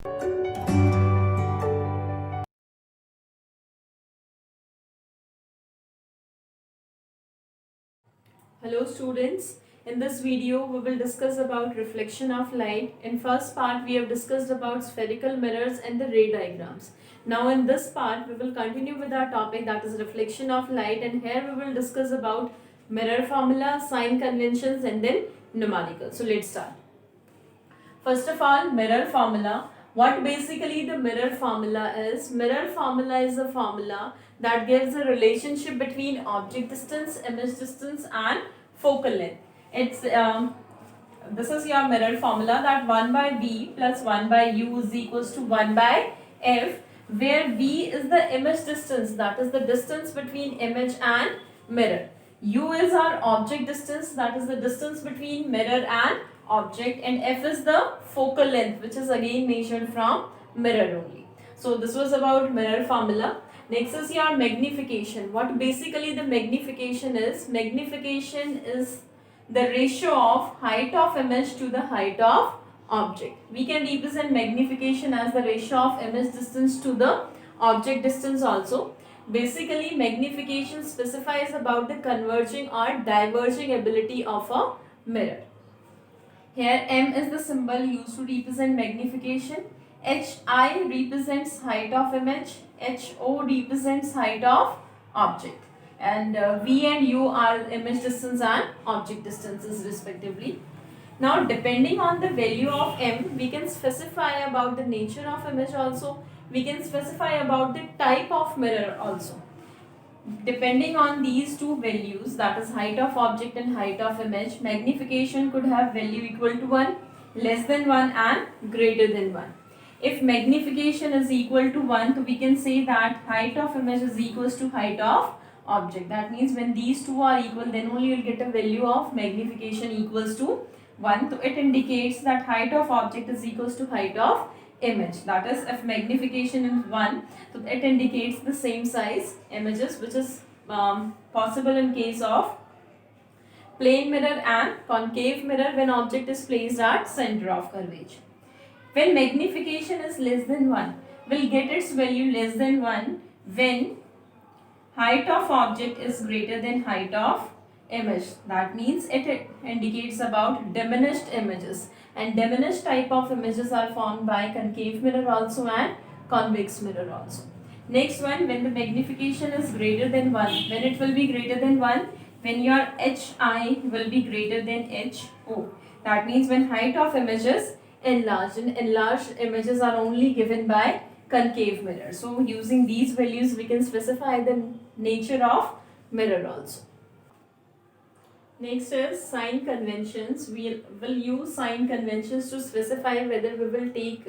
Hello students, in this video we will discuss about reflection of light. In first part we have discussed about spherical mirrors and the ray diagrams. Now in this part we will continue with our topic, that is reflection of light, and here we will discuss about mirror formula, sign conventions, and then numerical. So let's start. First of all, mirror formula. What basically the mirror formula is? Mirror formula is a formula that gives a relationship between object distance, image distance, and focal length. It's this is your mirror formula, that 1 by v plus 1 by u is equals to 1 by f, where v is the image distance, that is the distance between image and mirror. U is our object distance, that is the distance between mirror and object, and f is the focal length, which is again measured from mirror only. So this was about mirror formula. Next is your magnification. What basically the magnification is? Magnification is the ratio of height of image to the height of object. We can represent magnification as the ratio of image distance to the object distance also. Basically, magnification specifies about the converging or diverging ability of a mirror. Here m is the symbol used to represent magnification. Hi represents height of image. Ho represents height of object. And v and u are image distance and object distances respectively. Now depending on the value of m, we can specify about the nature of image also. We can specify about the type of mirror also. Depending on these two values, that is height of object and height of image, magnification could have value equal to 1, less than 1, and greater than 1. If magnification is equal to 1, so we can say that height of image is equals to height of object. That means when these two are equal, then only you will get a value of magnification equals to 1. So it indicates that height of object is equals to height of image. That is, if magnification is 1, so it indicates the same size images, which is possible in case of plane mirror and concave mirror when object is placed at center of curvature. When magnification is less than 1, will get its value less than 1 when height of object is greater than height of image. That means it indicates about diminished images, and diminished type of images are formed by concave mirror also and convex mirror also. Next one, when the magnification is greater than 1, when it will be greater than 1, when your Hi will be greater than Ho. That means when height of images enlarged, and enlarged images are only given by concave mirror. So using these values we can specify the nature of mirror also. Next is sign conventions. We will use sign conventions to specify whether we will take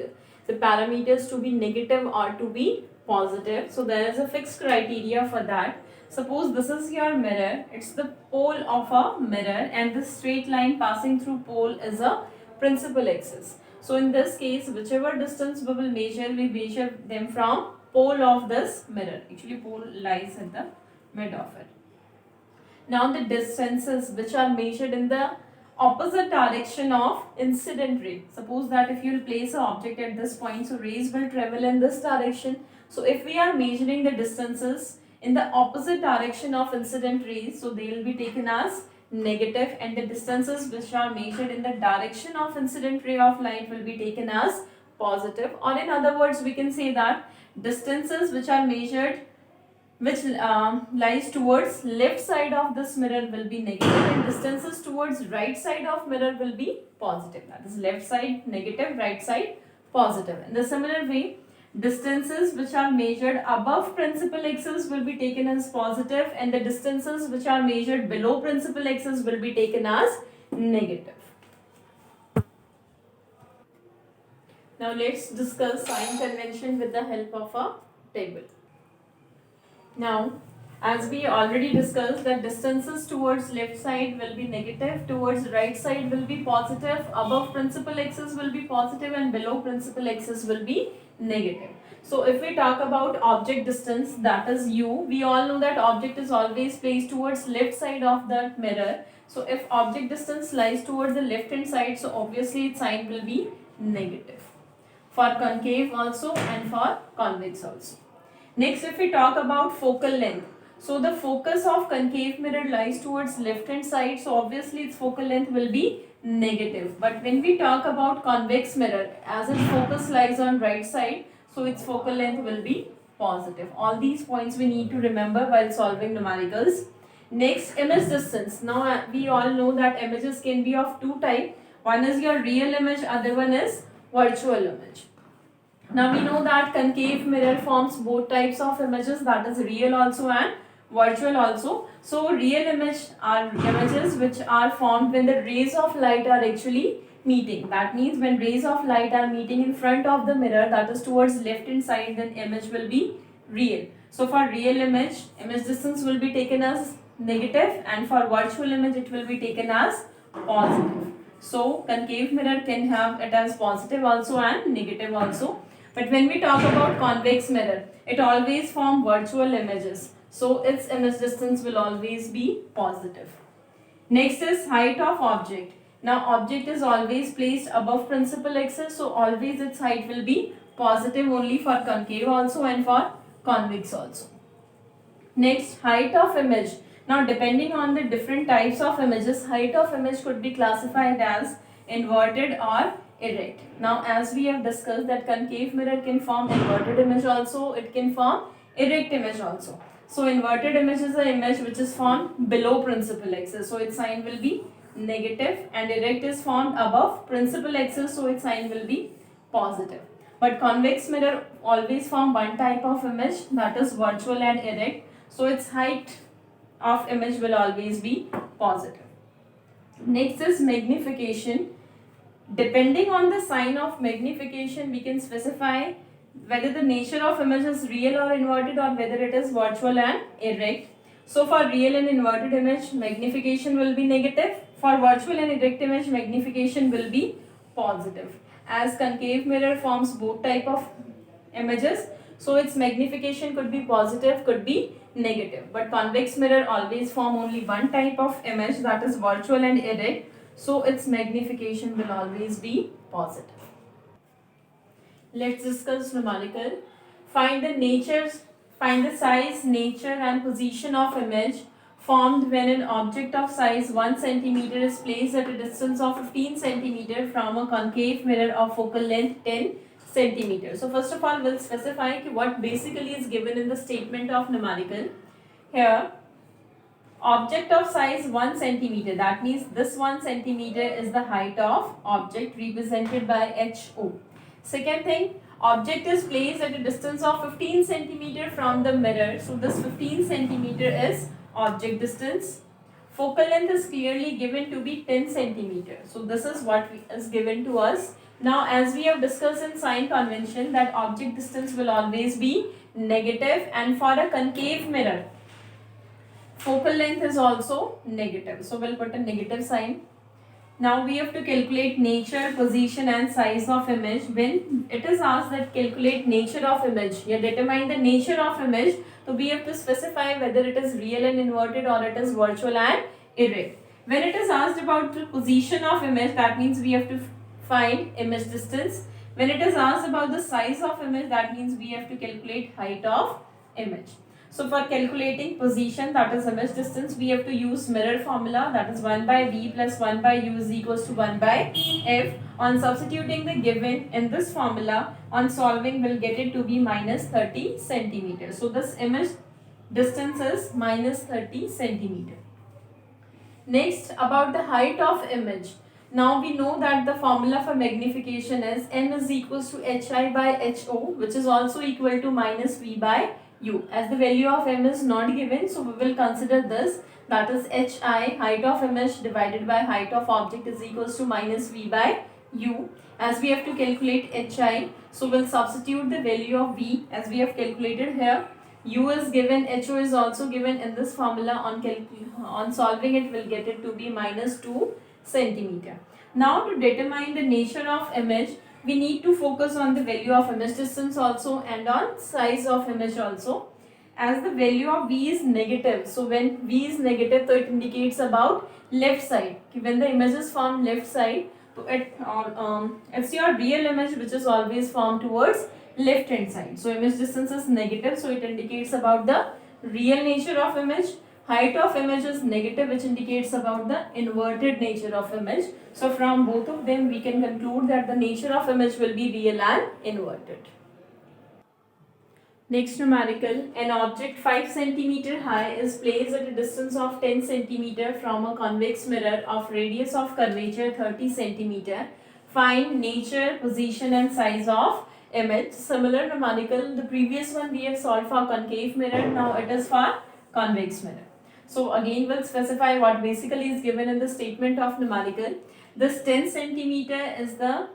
the parameters to be negative or to be positive. So there is a fixed criteria for that. Suppose this is your mirror, it's the pole of a mirror, and this straight line passing through pole is a principal axis. So in this case, whichever distance we will measure, we measure them from pole of this mirror. Actually pole lies at the mid of it. Now the distances which are measured in the opposite direction of incident ray. Suppose that if you will place an object at this point, so rays will travel in this direction. So if we are measuring the distances in the opposite direction of incident rays, so they will be taken as negative, and the distances which are measured in the direction of incident ray of light will be taken as positive. Or in other words, we can say that distances which are measured which lies towards left side of this mirror will be negative, and distances towards right side of mirror will be positive. That is, left side negative, right side positive. In the similar way, distances which are measured above principal axis will be taken as positive, and the distances which are measured below principal axis will be taken as negative. Now let's discuss sign convention with the help of a table. Now, as we already discussed, that distances towards left side will be negative, towards right side will be positive, above principal axis will be positive, and below principal axis will be negative. So if we talk about object distance, that is u, we all know that object is always placed towards left side of the mirror. So if object distance lies towards the left hand side, so obviously its sign will be negative. for concave also and for convex also. Next, if we talk about focal length, so the focus of concave mirror lies towards left hand side, so obviously its focal length will be negative. But when we talk about convex mirror, as its focus lies on right side, so its focal length will be positive. All these points we need to remember while solving numericals. Next, image distance. Now we all know that images can be of two types. One is your real image, other one is virtual image. Now we know that concave mirror forms both types of images, that is real also and virtual also. So real image are images which are formed when the rays of light are actually meeting. That means when rays of light are meeting in front of the mirror, that is towards left hand side, then image will be real. So for real image distance will be taken as negative, and for virtual image it will be taken as positive. So concave mirror can have it as positive also and negative also. But when we talk about convex mirror, it always form virtual images. So its image distance will always be positive. Next is height of object. Now object is always placed above principal axis, so always its height will be positive only for concave also and for convex also. Next, height of image. Now depending on the different types of images, height of image could be classified as inverted or erect. Now as we have discussed that concave mirror can form inverted image also, it can form erect image also. So inverted image is an image which is formed below principal axis, so its sign will be negative, and erect is formed above principal axis, so its sign will be positive. But convex mirror always form one type of image, that is virtual and erect, so its height of image will always be positive. Next is magnification. Depending on the sign of magnification, we can specify whether the nature of image is real or inverted, or whether it is virtual and erect. So for real and inverted image, magnification will be negative. For virtual and erect image, magnification will be positive. As concave mirror forms both type of images, so its magnification could be positive, could be negative. But convex mirror always form only one type of image, that is virtual and erect, so its magnification will always be positive. Let's discuss numerical. Find the size, nature and position of image formed when an object of size 1 cm is placed at a distance of 15 cm from a concave mirror of focal length 10 cm. So first of all, we'll specify what basically is given in the statement of numerical. Here, object of size 1 cm, that means this 1 cm is the height of object represented by HO. Second thing, object is placed at a distance of 15 cm from the mirror. So this 15 cm is object distance. Focal length is clearly given to be 10 cm. So this is what is given to us. Now as we have discussed in sign convention that object distance will always be negative, and for a concave mirror, focal length is also negative. So we'll put a negative sign. Now we have to calculate nature, position and size of image. When it is asked that calculate nature of image, you determine the nature of image, so we have to specify whether it is real and inverted or it is virtual and erect. When it is asked about the position of image, that means we have to find image distance. When it is asked about the size of image, that means we have to calculate height of image. So for calculating position, that is image distance, we have to use mirror formula, that is 1 by V plus 1 by U is equals to 1 by F. On substituting the given in this formula, on solving we'll get it to be minus 30 centimeters. So this image distance is minus 30 centimeter. Next, about the height of image. Now we know that the formula for magnification is M is equals to HI by HO, which is also equal to minus V by U. As the value of M is not given, so we will consider this, that is HI, height of image divided by height of object, is equals to minus V by U. As we have to calculate HI, so we'll substitute the value of V as we have calculated here. U is given, HO is also given in this formula. On solving it, we'll get it to be minus 2 centimeter. Now to determine the nature of image, we need to focus on the value of image distance also and on size of image also. As the value of V is negative, so when V is negative, so it indicates about left side. When the image is formed left side, So it's your real image which is always formed towards left hand side. So image distance is negative, so it indicates about the real nature of image. Height of image is negative, which indicates about the inverted nature of image. So from both of them we can conclude that the nature of image will be real and inverted. Next numerical, an object 5 cm high is placed at a distance of 10 cm from a convex mirror of radius of curvature 30 cm. Find nature, position and size of image. Similar numerical, the previous one we have solved for concave mirror, now it is for convex mirror. So again we'll specify what basically is given in the statement of numerical. This 10 cm is the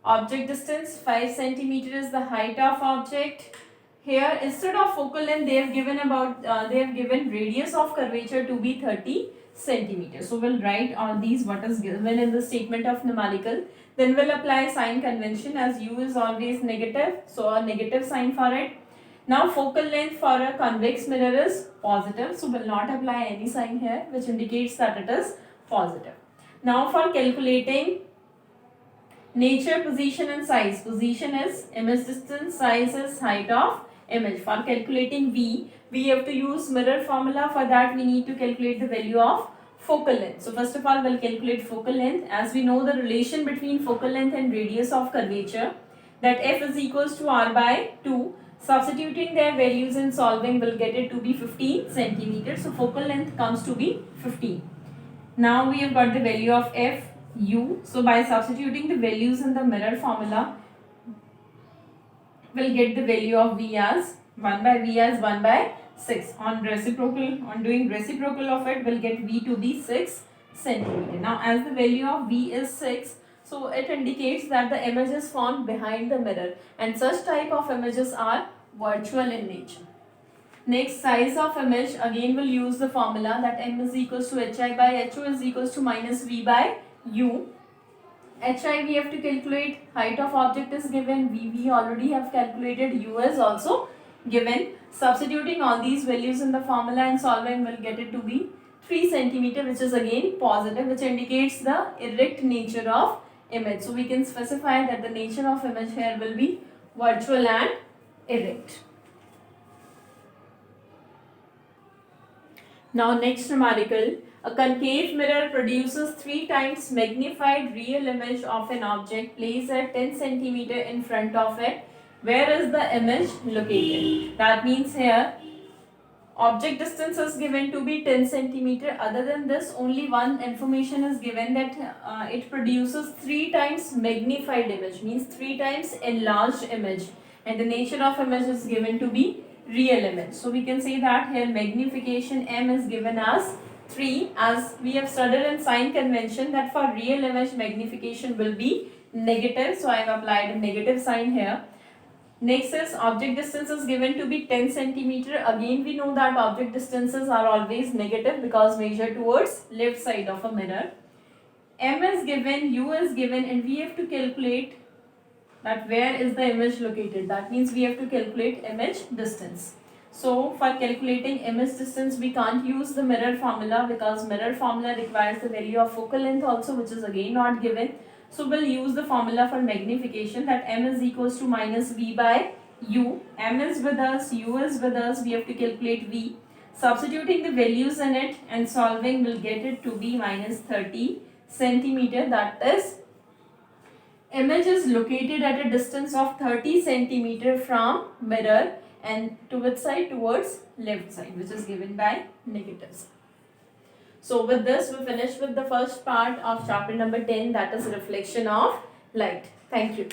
object distance, 5 cm is the height of object. Here instead of focal length they have given radius of curvature to be 30 cm. So we'll write all these what is given in the statement of numerical. Then we'll apply sign convention, as u is always negative, so a negative sign for it. Now focal length for a convex mirror is positive, so we'll not apply any sign here which indicates that it is positive. Now for calculating nature, position and size. Position is image distance, size is height of image. For calculating V, we have to use mirror formula. For that we need to calculate the value of focal length. So first of all we'll calculate focal length. As we know the relation between focal length and radius of curvature, that f is equals to r by 2. Substituting their values in solving will get it to be 15 cm. So focal length comes to be 15. Now we have got the value of f u. So by substituting the values in the mirror formula, we'll get the value of v as 1 by v as 1 by 6. On doing reciprocal of it, we'll get v to be 6 cm. Now as the value of v is 6, so it indicates that the image is formed behind the mirror, and such type of images are virtual in nature. Next, size of image, again we'll use the formula that m is equals to hi by hu is equals to minus v by u. Hi we have to calculate, height of object is given, v we already have calculated, u is also given. Substituting all these values in the formula and solving will get it to be 3 cm, which is again positive, which indicates the erect nature of image. So we can specify that the nature of image here will be virtual and erect. Now next numerical, a concave mirror produces 3 times magnified real image of an object placed at 10 cm in front of it. Where is the image located? That means here object distance is given to be 10 cm. Other than this, only one information is given, that it produces 3 times magnified image, means 3 times enlarged image, and the nature of image is given to be real image. So we can say that here magnification m is given as 3, as we have studied in sign convention that for real image magnification will be negative. So I have applied a negative sign here. Next is object distance is given to be 10 cm. Again we know that object distances are always negative because measured towards left side of a mirror. M is given, U is given, and we have to calculate that where is the image located. That means we have to calculate image distance. So for calculating image distance we can't use the mirror formula because mirror formula requires the value of focal length also, which is again not given. So we'll use the formula for magnification, that m is equals to minus v by u. M is with us, u is with us, we have to calculate v. Substituting the values in it and solving will get it to be minus 30 cm. That is, image is located at a distance of 30 cm from mirror, and to which side? Towards left side, which is given by negative sign. So with this we finish with the first part of chapter number 10, that is reflection of light. Thank you.